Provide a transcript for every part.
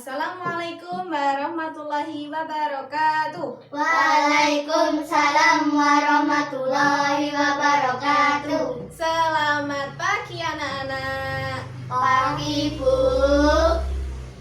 Assalamualaikum warahmatullahi wabarakatuh. Waalaikumsalam warahmatullahi wabarakatuh. Selamat pagi anak-anak. Pagi Bu.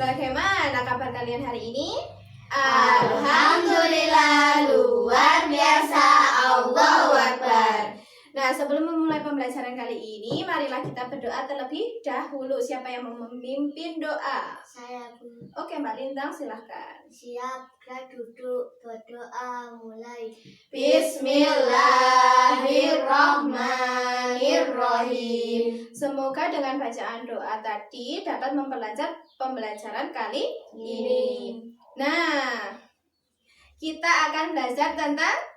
Bagaimana kabar kalian hari ini? Alhamdulillah luar biasa. Allahu Akbar. Nah, sebelum memulai pembelajaran kali ini, marilah kita berdoa terlebih dahulu. Siapa yang mau memimpin doa? Saya Bu. Oke, Mbak Lintang, silahkan. Siap, kita duduk berdoa mulai. Bismillahirrahmanirrahim. Semoga dengan bacaan doa tadi dapat memperlancar pembelajaran kali ini. Nah, kita akan belajar tentang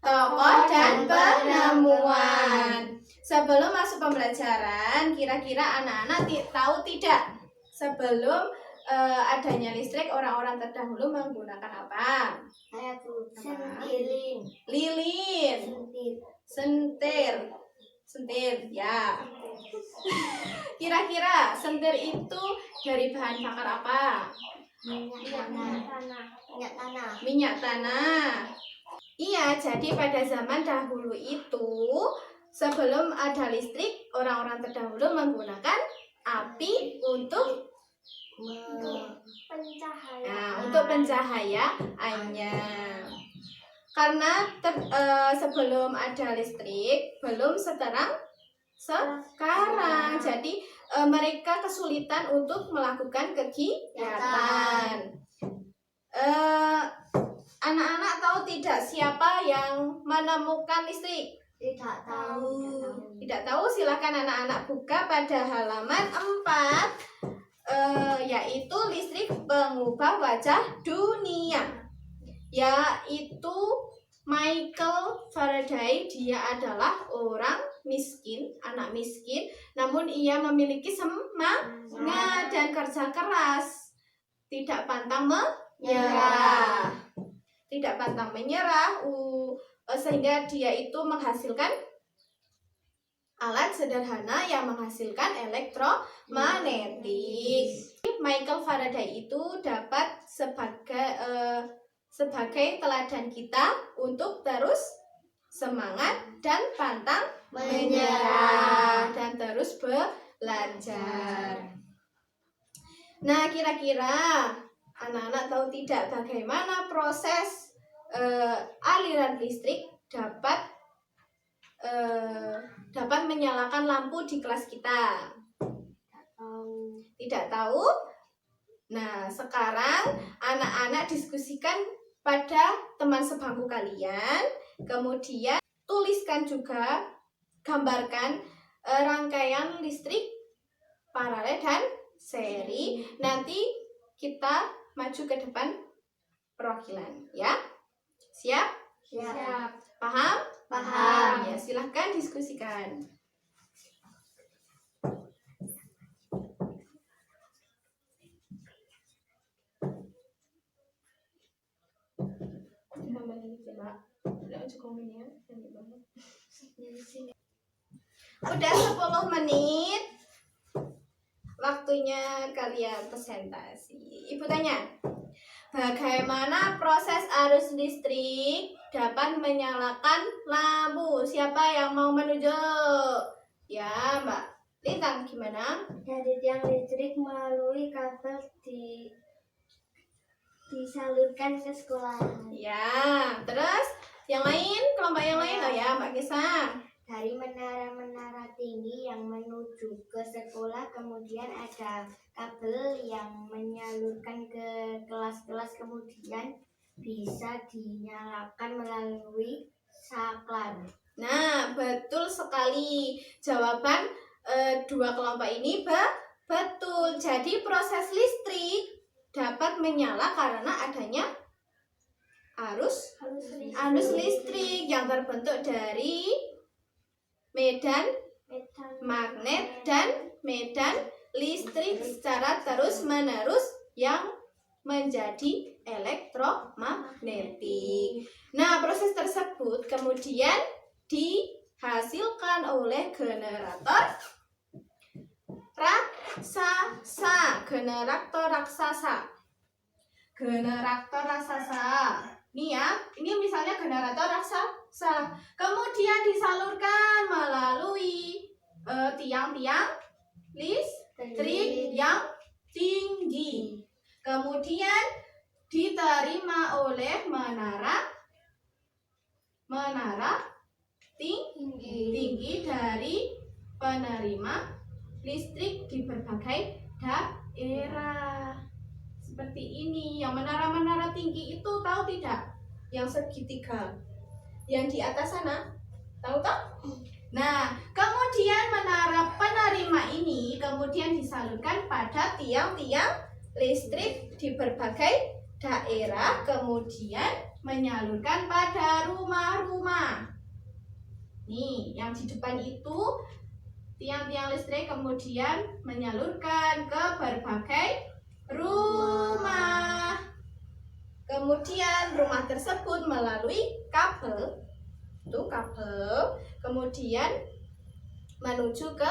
tokoh dan penemuan. Sebelum masuk pembelajaran, kira-kira anak-anak tahu tidak? Sebelum adanya listrik, orang-orang terdahulu menggunakan apa? Saya Bu. Sentilin. Lilin, sentir, ya. Kira-kira sentir itu dari bahan bakar apa? Minyak tanah. Iya, jadi pada zaman dahulu itu, sebelum ada listrik, orang-orang terdahulu menggunakan api untuk pencahayaannya. Karena sebelum ada listrik, belum sekarang. Jadi mereka kesulitan untuk melakukan kegiatan. Anak-anak tahu tidak siapa yang menemukan listrik? Tidak tahu. Tidak tahu, silakan anak-anak buka pada halaman 4, yaitu listrik pengubah wajah dunia. Yaitu Michael Faraday. Dia adalah orang miskin, anak miskin, namun ia memiliki semangat dan kerja keras. Tidak pantang menyerah. Sehingga dia itu menghasilkan alat sederhana yang menghasilkan elektromagnetik. Michael Faraday itu dapat sebagai teladan kita untuk terus semangat dan pantang menyerah dan terus belajar. Nah, kira-kira anak-anak tahu tidak bagaimana proses aliran listrik dapat menyalakan lampu di kelas kita? Tidak tahu? Nah, sekarang anak-anak diskusikan pada teman sebangku kalian, kemudian tuliskan juga, gambarkan rangkaian listrik paralel dan seri. Nanti kita maju ke depan perwakilan, ya. Siap? Siap. Paham? Paham. Ya, silahkan diskusikan. Udah 10 menit. Waktunya kalian presentasi. Ibu tanya, bagaimana proses arus listrik dapat menyalakan lampu? Siapa yang mau menunjuk? Ya, Mbak Lintang, gimana? Dari tiang listrik melalui kabel disalurkan ke sekolah. Ya, terus yang lain, kelompok yang lain, ya Mbak Kisah. Dari menara-menara tinggi yang menuju ke sekolah, kemudian ada kabel yang menyalurkan ke kelas-kelas, kemudian bisa dinyalakan melalui saklar. Nah, betul sekali. Jawaban dua kelompok ini betul. Jadi proses listrik dapat menyala karena adanya arus listrik yang terbentuk dari medan magnet dan medan listrik secara terus-menerus yang menjadi elektromagnetik. Nah, proses tersebut kemudian dihasilkan oleh generator generator raksasa. Generator raksasa. Nih ya, ini misalnya generator raksasa. Kemudian disalurkan melalui tiang-tiang listrik yang tinggi. Kemudian diterima oleh menara tinggi dari penerima listrik di berbagai daerah. Seperti ini. Yang menara-menara tinggi itu tahu tidak? Yang segitiga. Yang di atas sana. Tahu tak? Nah, kemudian menara penerima ini kemudian disalurkan pada tiang-tiang listrik di berbagai daerah, kemudian menyalurkan pada rumah-rumah. Nih, yang di depan itu tiang-tiang listrik kemudian menyalurkan ke berbagai rumah. Kemudian rumah tersebut melalui kabel, kemudian menuju ke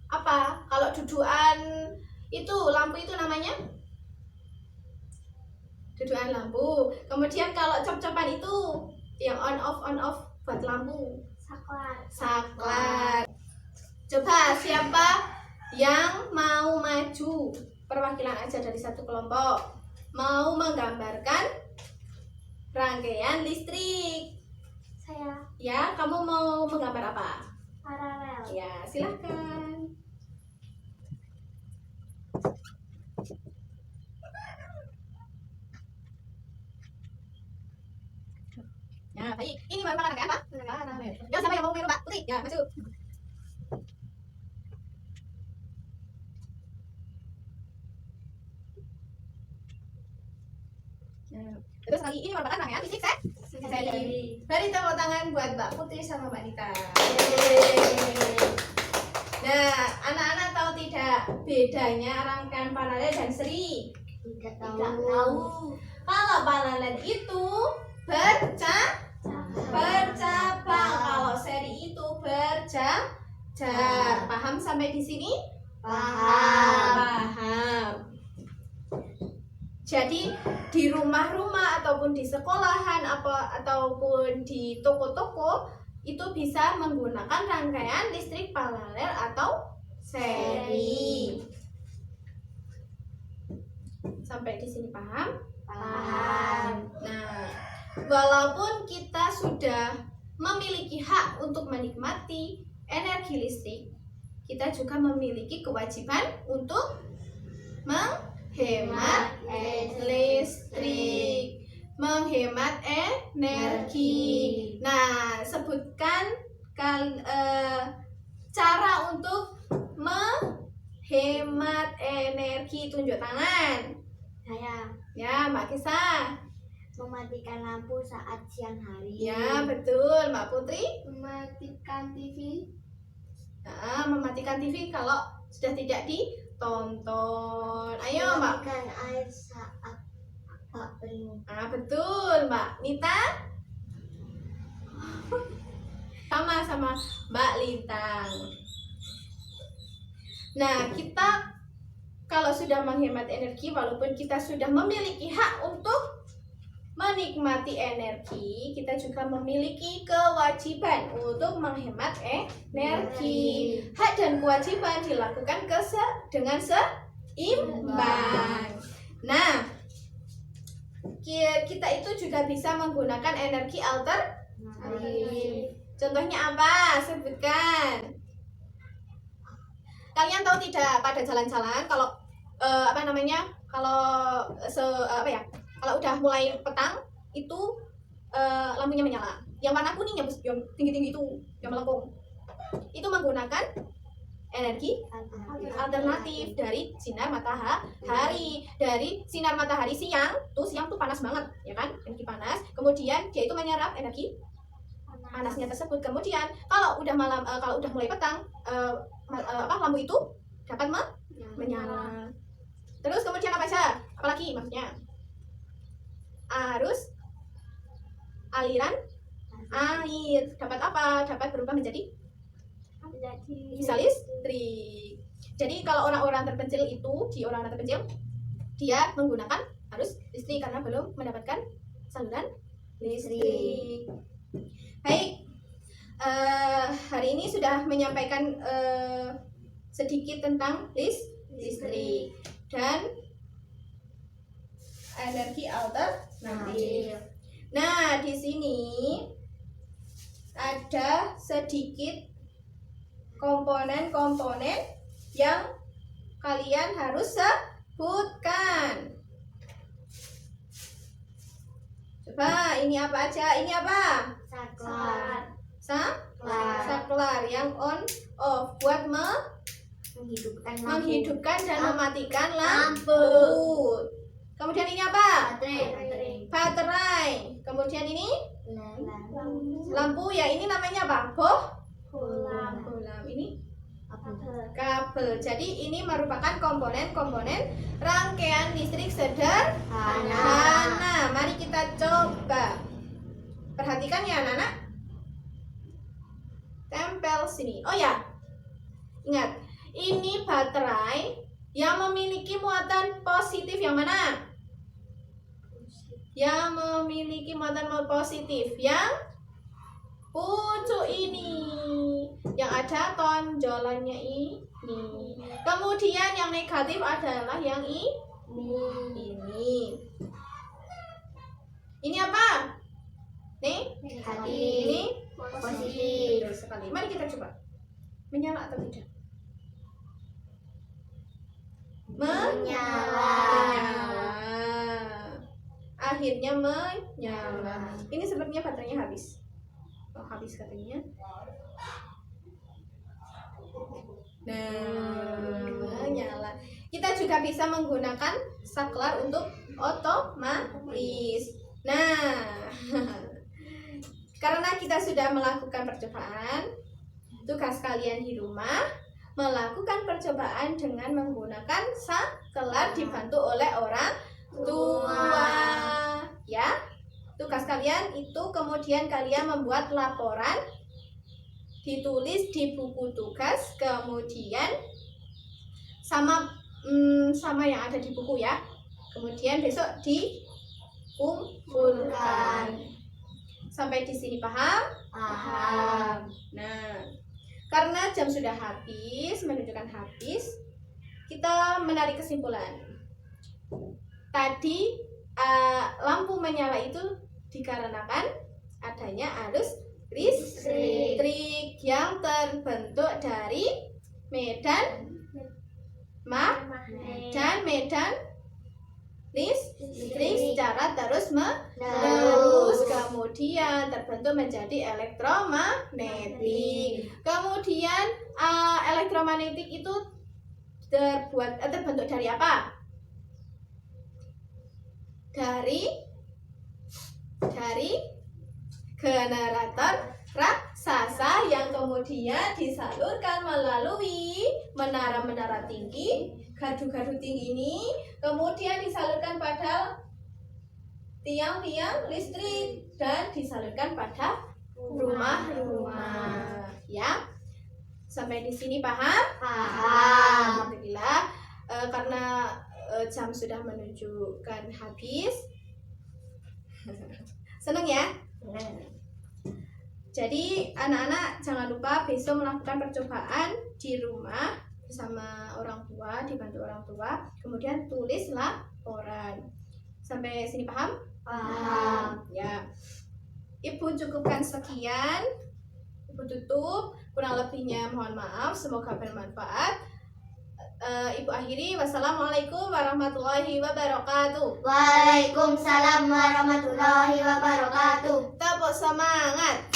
apa? Kalau dudukan itu lampu itu namanya dudukan lampu. Kemudian kalau cop-copan itu yang on off buat lampu. Saklar. Coba siapa yang mau maju? Perwakilan aja dari satu kelompok. Mau menggambarkan rangkaian listrik. Saya. Ya, kamu mau menggambar apa? Paralel. Ya, silahkan. Ya, baik. Ini merupakan rangkaian apa? Paralel. Ya, siapa yang mau meniru, Mbak Putri? Ya, maju. Terus lagi ini merupakan rangkaian listrik seri. Beri tepuk tangan buat Mbak Putri sama Mbak Nita. Nah, anak-anak tahu tidak bedanya rangkaian paralel dan seri? Tidak tahu. tahu. Kalau paralel itu bercabang, kalau seri itu berjajar. Paham sampai di sini? Paham. Jadi di rumah-rumah ataupun di sekolahan ataupun di toko-toko itu bisa menggunakan rangkaian listrik paralel atau seri. Sampai di sini paham? Paham. Nah, walaupun kita sudah memiliki hak untuk menikmati energi listrik, kita juga memiliki kewajiban untuk menghemat listrik, menghemat energi. Nah, sebutkan cara untuk menghemat energi. Tunjuk tangan. Saya Ya, Mbak Kisah. mematikan lampu saat siang hari. Ya, betul, Mbak Putri. Mematikan TV. Nah, mematikan TV kalau sudah tidak ditonton. Ayo, Mbak. Mematikan air saat bak penuh. Ah, betul, Mbak Nita. Sama-sama Mbak Lintang. Nah, kita kalau sudah menghemat energi, walaupun kita sudah memiliki hak untuk menikmati energi, kita juga memiliki kewajiban untuk menghemat energi. Hak dan kewajiban dilakukan dengan seimbang. Nah, kita itu juga bisa menggunakan energi alternatif. Contohnya apa? Sebutkan. Kalian tahu tidak pada jalan-jalan kalau kalau udah mulai petang itu lampunya menyala. Yang warna kuning yang tinggi-tinggi itu yang melengkung. Itu menggunakan energi alternatif dari sinar matahari. Dari sinar matahari siang tuh panas banget, ya kan? Energi panas. Kemudian dia itu menyerap energi panasnya tersebut. Kemudian kalau udah malam, kalau udah mulai petang, lampu itu dapat menyala. Terus kemudian apa aja? Apalagi maksudnya? Arus aliran air dapat apa? Dapat berubah menjadi bisa listrik. Jadi kalau orang-orang terpencil itu, di orang-orang terpencil, dia menggunakan arus listrik karena belum mendapatkan saluran listrik. Baik, hari ini sudah menyampaikan sedikit tentang listrik dan energi alternatif. Nah, di sini ada sedikit komponen-komponen yang kalian harus sebutkan. Coba, ini apa aja? Ini apa? Saklar. Saklar yang on off buat menghidupkan dan mematikan lampu. Kemudian ini apa? Baterai. Kemudian ini lampu ya, ini namanya apa? Bohlam. Ini kabel. Jadi ini merupakan komponen-komponen rangkaian listrik sederhana. Mari kita coba. Perhatikan ya anak-anak. Tempel sini. Oh ya, ingat, ini baterai yang memiliki muatan positif yang mana? Yang memiliki muatan positif yang pucuk ini, yang ada tonjolannya ini. Kemudian yang negatif adalah yang ini. Ini apa? Nih, ini positif. Betul sekali. Mari kita coba. Menyala atau tidak? Menyala. Akhirnya menyala. Ini sepertinya baterainya habis. Oh, habis katanya. Nah, menyala. Kita juga bisa menggunakan saklar untuk otomatis. Nah, karena kita sudah melakukan percobaan, tugas kalian di rumah melakukan percobaan dengan menggunakan saklar dibantu oleh orang tua. Ya, tugas kalian itu kemudian kalian membuat laporan, ditulis di buku tugas, kemudian sama yang ada di buku ya. Kemudian besok dikumpulkan. Sampai di sini paham? Paham. Nah, karena jam sudah habis, menunjukkan habis, kita menarik kesimpulan. Tadi lampu menyala itu dikarenakan adanya arus listrik yang terbentuk dari medan dan medan listrik secara terus-menerus, kemudian terbentuk menjadi elektromagnetik. Kemudian elektromagnetik itu terbentuk dari apa? Dari generator raksasa yang kemudian disalurkan melalui menara-menara tinggi, gardu-gardu tinggi ini, kemudian disalurkan pada tiang-tiang listrik dan disalurkan pada rumah-rumah. Ya, sampai di sini paham? Paham. Alhamdulillah. Karena jam sudah menunjukkan habis. Senang ya? Jadi anak-anak jangan lupa besok melakukan percobaan di rumah bersama orang tua, dibantu orang tua, kemudian tulis laporan. Sampai sini paham? Paham. Ya. Ibu cukupkan sekian. Ibu tutup. Kurang lebihnya mohon maaf. Semoga bermanfaat. Ibu akhiri. Wassalamualaikum warahmatullahi wabarakatuh. Waalaikumsalam warahmatullahi wabarakatuh. Tepuk semangat.